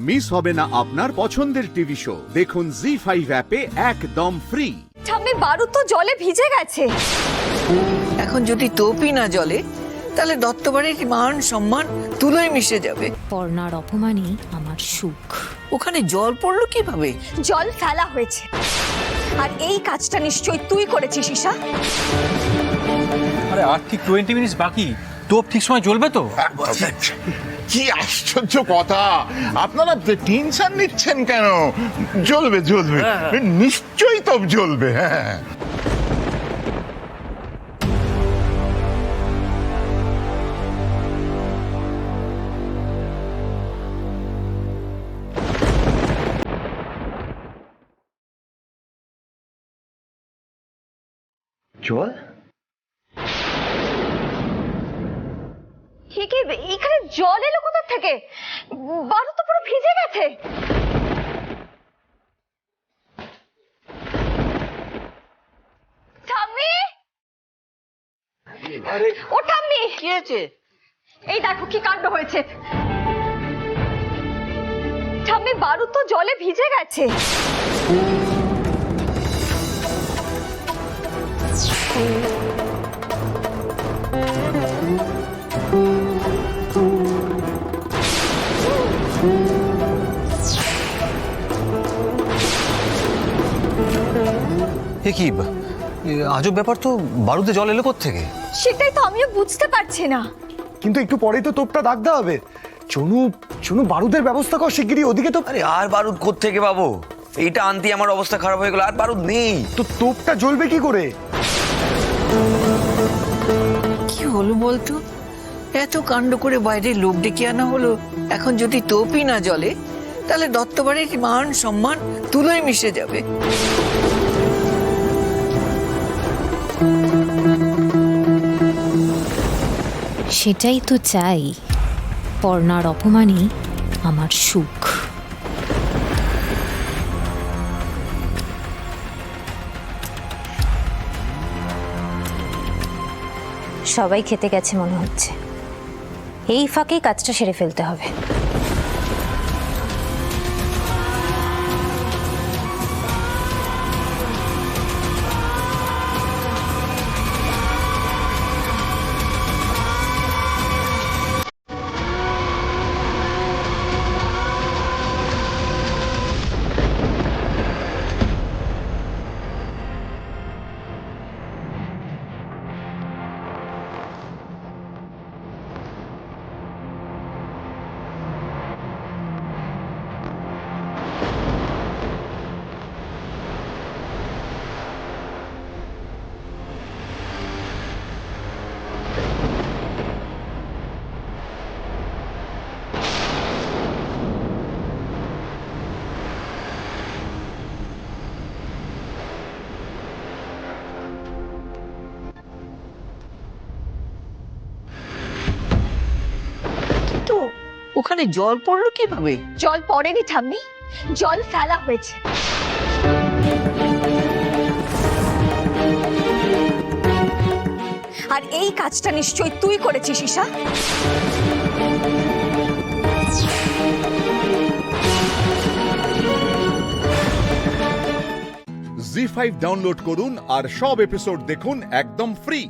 Miss হবে না আপনার পছন্দের টিভি শো। দেখুন জি5 অ্যাপে একদম ফ্রি। ঠাম্মি বারুদ তো জলে ভিজে গেছে। এখন যদি তোপই না জ্বলে তাহলে দত্তবাড়ির মান সম্মান তুলোয় মিশে যাবে। পর্ণার অপমানই আমার সুখ। ওখানে জল পড়লো কিভাবে? জল ফেলা হয়েছে। আর এই কাজটা নিশ্চয়ই তুই করেছিস ঈশা। আরে আর ঠিক 20 মিনিটস বাকি, তোপ ঠিক সময় জ্বলবে তো? কি আশ্চর্য কথা, আপনারা টেনশন নিচ্ছেন কেন? জ্বলবে জ্বলবে, নিশ্চয়ই তো জ্বলবে। হ্যাঁ জল এখানে জল এলো কোথা থেকে? বারুদ তো পুরো ভিজে গেছে। ঠাম্মি, ও ঠাম্মি, কি হয়েছে? এই দেখো কি কাণ্ড হয়েছে। ঠাম্মি বারুদ তো জলে ভিজে গেছে। এ কি আজব ব্যাপার তো, বারুদে জল এলো থেকে? সেটাই তো আমিও বুঝতে পারছি না। কিন্তু একটু পরেই তো তোপটা দাগতে হবে। চনু চনু বারুদের ব্যবস্থা কর শিগগিরই, ওদিকে তো। আরে আর বারুদ কোত্থেকে পাবো? এইটা আনতে আমার অবস্থা খারাপ হয়ে গেল, আর বারুদ নেই তো তোপটা জ্বলবে কি করে? কি হলো বলতো? এত কাণ্ড করে বাইরে লোক ডেকে আনা হলো, এখন যদি তোপই না জ্বলে তাহলে দত্তবাড়ির মান সম্মান তুলোয় মিশে যাবে। সেটাই তো চাই। পর্ণার অপমানই আমার সুখ। সবাই খেতে গেছে মনে হচ্ছে। এই ফাঁকেই কাজটা সেরে ফেলতে হবে। তো ওখানে জল পড়লো কিভাবে? জল পড়েনি ঠাম্মি, জল ফেলা হয়েছে। আর এই কাজটা নিশ্চয়ই তুই করেছিস ঈশা। জি5 ডাউনলোড করুন আর সব এপিসোড দেখুন একদম ফ্রি।